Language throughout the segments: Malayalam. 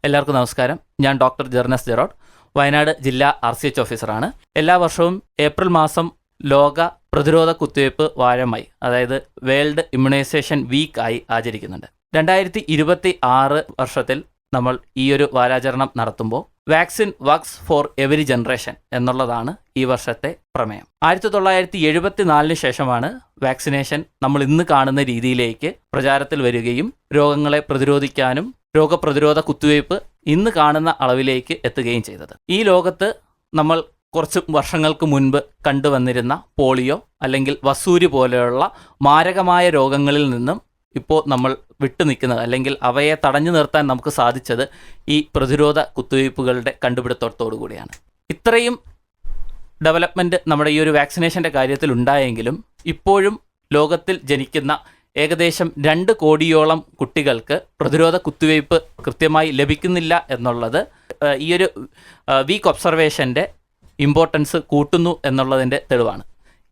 എല്ലാവർക്കും നമസ്കാരം. ഞാൻ ഡോക്ടർ ജെർനസ് ജെറോഡ്, വയനാട് ജില്ലാ RCH ഓഫീസറാണ്. എല്ലാ വർഷവും ഏപ്രിൽ മാസം ലോക പ്രതിരോധ കുത്തിവയ്പ്പ് വാരമായി, അതായത് വേൾഡ് ഇമ്മ്യൂണൈസേഷൻ വീക്ക് ആയി ആചരിക്കുന്നുണ്ട്. 2026 വർഷത്തിൽ നമ്മൾ ഈ ഒരു വാരാചരണം നടത്തുമ്പോൾ vaccine works for every generation എന്നുള്ളതാണ് ഈ വർഷത്തെ പ്രമേയം. 1974 ശേഷമാണ് വാക്സിനേഷൻ നമ്മൾ ഇന്ന് കാണുന്ന രീതിയിലേക്ക് പ്രചാരത്തിൽ വരികയും രോഗങ്ങളെ പ്രതിരോധിക്കാനും രോഗപ്രതിരോധ കുത്തിവയ്പ്പ് ഇന്ന് കാണുന്ന അളവിലേക്ക് എത്തുകയും ചെയ്തത്. ഈ ലോകത്ത് നമ്മൾ കുറച്ച് വർഷങ്ങൾക്ക് മുൻപ് കണ്ടുവന്നിരുന്ന പോളിയോ അല്ലെങ്കിൽ വസൂരി പോലെയുള്ള മാരകമായ രോഗങ്ങളിൽ നിന്നും ഇപ്പോൾ നമ്മൾ വിട്ടുനിൽക്കുന്നത്, അല്ലെങ്കിൽ അവയെ തടഞ്ഞു നിർത്താൻ നമുക്ക് സാധിച്ചത് ഈ പ്രതിരോധ കുത്തിവയ്പ്പുകളുടെ കണ്ടുപിടുത്തത്തോടു കൂടിയാണ്. ഇത്രയും ഡെവലപ്മെൻറ്റ് നമ്മുടെ ഈ ഒരു വാക്സിനേഷൻ്റെ കാര്യത്തിൽ ഉണ്ടായെങ്കിലും ഇപ്പോഴും ലോകത്തിൽ ജനിക്കുന്ന ഏകദേശം 2 കോടിയോളം കുട്ടികൾക്ക് പ്രതിരോധ കുത്തിവയ്പ്പ് കൃത്യമായി ലഭിക്കുന്നില്ല എന്നുള്ളത് ഈ ഒരു വീക്ക് ഒബ്സർവേഷൻ്റെ ഇമ്പോർട്ടൻസ് കൂട്ടുന്നു എന്നുള്ളതിൻ്റെ തെളിവാണ്.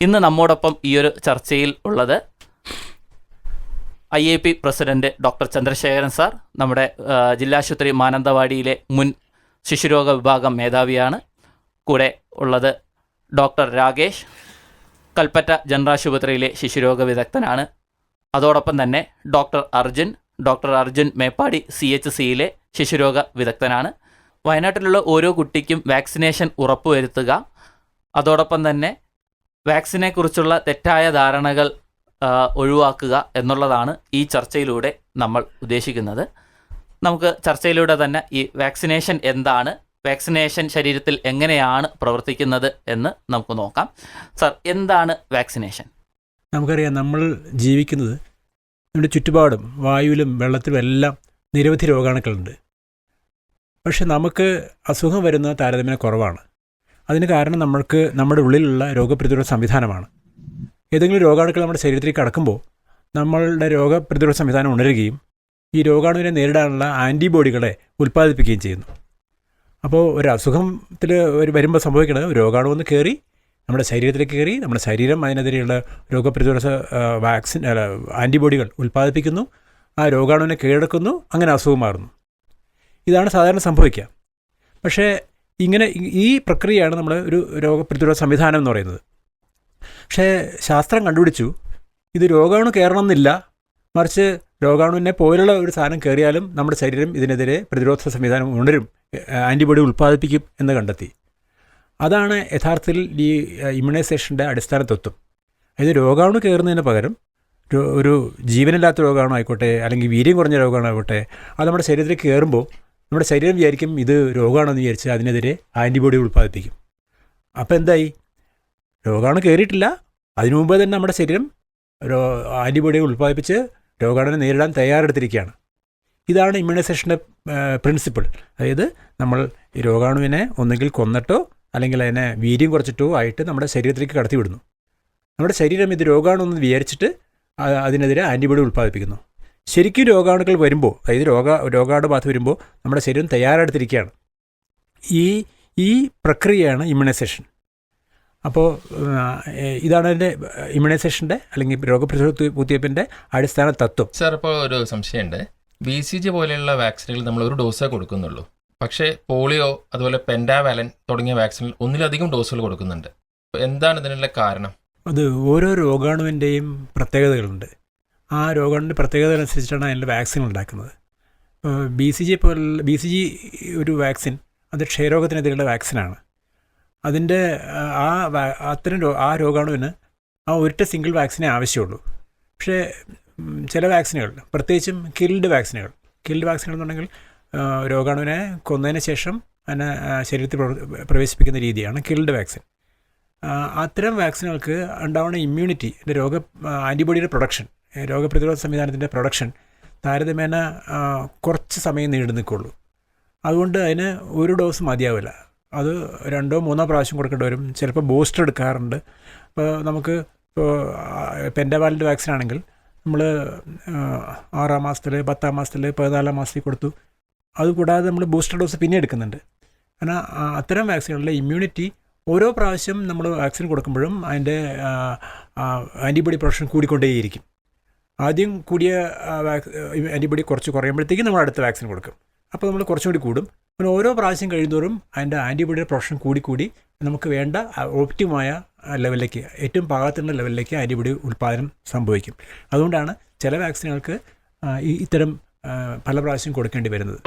ഇന്ന് നമ്മോടൊപ്പം ഈ ഒരു ചർച്ചയിൽ ഉള്ളത് IAP president doctor Chandrasekharan sir, നമ്മുടെ ജില്ലാശുപത്രി മാനന്തവാടിയിലെ മുൻ ശിശുരോഗ വിഭാഗം മേധാവിയാണ്. കൂടെ ഉള്ളത് ഡോക്ടർ രാകേഷ്, കൽപ്പറ്റ ജനറൽ ആശുപത്രിയിലെ ശിശുരോഗ വിദഗ്ധനാണ്. അതോടൊപ്പം തന്നെ ഡോക്ടർ അർജുൻ മേപ്പാടി CHCയിലെ ശിശുരോഗ വിദഗ്ധനാണ്. വയനാട്ടിലുള്ള ഓരോ കുട്ടിക്കും വാക്സിനേഷൻ ഉറപ്പുവരുത്തുക, അതോടൊപ്പം തന്നെ വാക്സിനെക്കുറിച്ചുള്ള തെറ്റായ ധാരണകൾ ഒഴിവാക്കുക എന്നുള്ളതാണ് ഈ ചർച്ചയിലൂടെ നമ്മൾ ഉദ്ദേശിക്കുന്നത്. നമുക്ക് ചർച്ചയിലൂടെ തന്നെ ഈ വാക്സിനേഷൻ എന്താണ്, വാക്സിനേഷൻ ശരീരത്തിൽ എങ്ങനെയാണ് പ്രവർത്തിക്കുന്നത് എന്ന് നമുക്ക് നോക്കാം. സർ, എന്താണ് വാക്സിനേഷൻ? നമുക്കറിയാം, നമ്മൾ ജീവിക്കുന്നത് നമ്മുടെ ചുറ്റുപാടും വായുവിലും വെള്ളത്തിലും എല്ലാം നിരവധി രോഗാണുക്കളുണ്ട്. പക്ഷെ നമുക്ക് അസുഖം വരുന്ന താരതമ്യേന കുറവാണ്. അതിന് കാരണം നമ്മുടെ ഉള്ളിലുള്ള രോഗപ്രതിരോധ സംവിധാനമാണ്. ഏതെങ്കിലും രോഗാണുക്കൾ നമ്മുടെ ശരീരത്തിലേക്ക് കടക്കുമ്പോൾ നമ്മളുടെ രോഗപ്രതിരോധ സംവിധാനം ഉണരുകയും ഈ രോഗാണുവിനെ നേരിടാനുള്ള ആൻറ്റിബോഡികളെ ഉൽപ്പാദിപ്പിക്കുകയും ചെയ്യുന്നു. അപ്പോൾ ഒരു അസുഖത്തിൽ വരുമ്പോൾ സംഭവിക്കുന്നത് രോഗാണു ഒന്ന് കയറി നമ്മുടെ ശരീരത്തിലേക്ക് കയറി നമ്മുടെ ശരീരം അതിനെതിരെയുള്ള രോഗപ്രതിരോധ ആൻറ്റിബോഡികൾ ഉൽപ്പാദിപ്പിക്കുന്നു, ആ രോഗാണുവിനെ കീഴടക്കുന്നു, അങ്ങനെ അസുഖം മാറുന്നു. ഇതാണ് സാധാരണ സംഭവിക്കുക. പക്ഷേ ഈ പ്രക്രിയയാണ് നമ്മുടെ ഒരു രോഗപ്രതിരോധ സംവിധാനം എന്ന് പറയുന്നത്. പക്ഷേ ശാസ്ത്രം കണ്ടുപിടിച്ചു ഇത് രോഗാണു കയറണമെന്നില്ല, മറിച്ച് രോഗാണുവിനെ പോലുള്ള ഒരു സാധനം കയറിയാലും നമ്മുടെ ശരീരം ഇതിനെതിരെ പ്രതിരോധ സംവിധാനം ഉണരും, ആൻറ്റിബോഡി ഉൽപ്പാദിപ്പിക്കും എന്ന് കണ്ടെത്തി. അതാണ് യഥാർത്ഥത്തിൽ ഈ ഇമ്മ്യൂണൈസേഷൻ്റെ അടിസ്ഥാന തത്വം. അതായത് രോഗാണു കയറുന്നതിന് പകരം ഒരു ജീവനില്ലാത്ത രോഗാണു ആയിക്കോട്ടെ, അല്ലെങ്കിൽ വീര്യം കുറഞ്ഞ രോഗാണു ആയിക്കോട്ടെ, അത് നമ്മുടെ ശരീരത്തിലേക്ക് കയറുമ്പോൾ നമ്മുടെ ശരീരം വിചാരിക്കും ഇത് രോഗാണെന്ന് വിചാരിച്ച് അതിനെതിരെ ആൻറ്റിബോഡി ഉൽപ്പാദിപ്പിക്കും. അപ്പോൾ എന്തായി? രോഗാണു കയറിയിട്ടില്ല, അതിനു മുമ്പേ തന്നെ നമ്മുടെ ശരീരം ആൻറ്റിബോഡിയെ ഉൽപ്പാദിപ്പിച്ച് രോഗാണുവിനെ നേരിടാൻ തയ്യാറെടുത്തിരിക്കുകയാണ്. ഇതാണ് ഇമ്മ്യൂണൈസേഷൻ്റെ പ്രിൻസിപ്പിൾ. അതായത് നമ്മൾ ഈ രോഗാണുവിനെ ഒന്നുകിൽ കൊന്നിട്ടോ അല്ലെങ്കിൽ അതിനെ വീര്യം കുറച്ചിട്ടോ ആയിട്ട് നമ്മുടെ ശരീരത്തിലേക്ക് കടത്തിവിടുന്നു. നമ്മുടെ ശരീരം ഇത് രോഗാണു എന്ന് വിചാരിച്ചിട്ട് അതിനെതിരെ ആൻറ്റിബോഡി ഉൽപ്പാദിപ്പിക്കുന്നു. ശരിക്കും രോഗാണുക്കൾ വരുമ്പോൾ, അതായത് രോഗാണുബാധ വരുമ്പോൾ നമ്മുടെ ശരീരം തയ്യാറെടുത്തിരിക്കുകയാണ്. ഈ പ്രക്രിയയാണ് ഇമ്മ്യൂണൈസേഷൻ. അപ്പോൾ ഇതാണ് അതിൻ്റെ ഇമ്മ്യൂണൈസേഷൻ്റെ അല്ലെങ്കിൽ രോഗപ്രതിരോധ കുത്തിവയ്പ്പിൻ്റെ അടിസ്ഥാന തത്വം. സാർ, ഇപ്പോൾ ഒരു സംശയമുണ്ട്. BCG പോലെയുള്ള വാക്സിനുകൾ നമ്മൾ ഒരു ഡോസേ കൊടുക്കുന്നുള്ളൂ. പക്ഷേ പോളിയോ അതുപോലെ പെൻഡാവാലൻ തുടങ്ങിയ വാക്സിനുകൾ ഒന്നിലധികം ഡോസുകൾ കൊടുക്കുന്നുണ്ട്. എന്താണ് ഇതിനുള്ള കാരണം? അത് ഓരോ രോഗാണുവിൻ്റെയും പ്രത്യേകതകളുണ്ട്. ആ രോഗാണുവിൻ്റെ പ്രത്യേകത അനുസരിച്ചിട്ടാണ് അതിൻ്റെ വാക്സിൻ ഉണ്ടാക്കുന്നത്. BCG ഒരു വാക്സിൻ അത് ക്ഷയരോഗത്തിനെതിരെയുള്ള വാക്സിനാണ്. അതിൻ്റെ ആ രോഗാണുവിന് ആ ഒരൊറ്റ സിംഗിൾ വാക്സിനേ ആവശ്യമുള്ളൂ. പക്ഷേ ചില വാക്സിനുകൾ, പ്രത്യേകിച്ചും കിൽഡ് വാക്സിനുകൾ എന്നുണ്ടെങ്കിൽ രോഗാണുവിനെ കൊന്നതിന് ശേഷം അതിനെ ശരീരത്തിൽ പ്രവേശിപ്പിക്കുന്ന രീതിയാണ് കിൽഡ് വാക്സിൻ. അത്തരം വാക്സിനുകൾക്ക് ഉണ്ടാവുന്ന ഇമ്മ്യൂണിറ്റി, ആൻറ്റിബോഡിയുടെ പ്രൊഡക്ഷൻ, രോഗപ്രതിരോധ സംവിധാനത്തിൻ്റെ പ്രൊഡക്ഷൻ താരതമ്യേന കുറച്ച് സമയം നീണ്ടു നിൽക്കുള്ളൂ. അതുകൊണ്ട് അതിന് ഒരു ഡോസ് മതിയാവില്ല, അത് 2 or 3 പ്രാവശ്യം കൊടുക്കേണ്ടി വരും. ചിലപ്പോൾ ബൂസ്റ്റർ എടുക്കാറുണ്ട്. ഇപ്പോൾ നമുക്ക് പെൻഡാവാലിൻ്റെ വാക്സിൻ ആണെങ്കിൽ നമ്മൾ 6-ാം മാസത്തിൽ, 10-ാം മാസത്തിൽ, 14-ാം മാസത്തിൽ കൊടുത്തു. അതുകൂടാതെ നമ്മൾ ബൂസ്റ്റർ ഡോസ് പിന്നെ എടുക്കുന്നുണ്ട്. കാരണം അത്തരം വാക്സിനുകളിലെ ഇമ്മ്യൂണിറ്റി ഓരോ പ്രാവശ്യം നമ്മൾ വാക്സിൻ കൊടുക്കുമ്പോഴും അതിൻ്റെ ആൻറ്റിബോഡി പ്രൊഡക്ഷൻ കൂടിക്കൊണ്ടേയിരിക്കും. ആദ്യം കൂടിയ ആൻറ്റിബോഡി കുറച്ച് കുറയുമ്പോഴത്തേക്കും നമ്മൾ അടുത്ത വാക്സിൻ കൊടുക്കും. അപ്പോൾ നമ്മൾ കുറച്ചും കൂടി കൂടും. പിന്നെ ഓരോ പ്രാവശ്യം കഴിയുന്തോറും അതിൻ്റെ ആൻറ്റിബോഡിയുടെ പ്രൊഡക്ഷൻ കൂടി നമുക്ക് വേണ്ട ഓപ്റ്റിമായ ലെവലിലേക്ക്, ഏറ്റവും പാകത്തിനുള്ള ലെവലിലേക്ക് ആൻറ്റിബോഡി ഉൽപ്പാദനം സംഭവിക്കും. അതുകൊണ്ടാണ് ചില വാക്സിനുകൾക്ക് ഇത്തരം പല പ്രാവശ്യം കൊടുക്കേണ്ടി വരുന്നത്.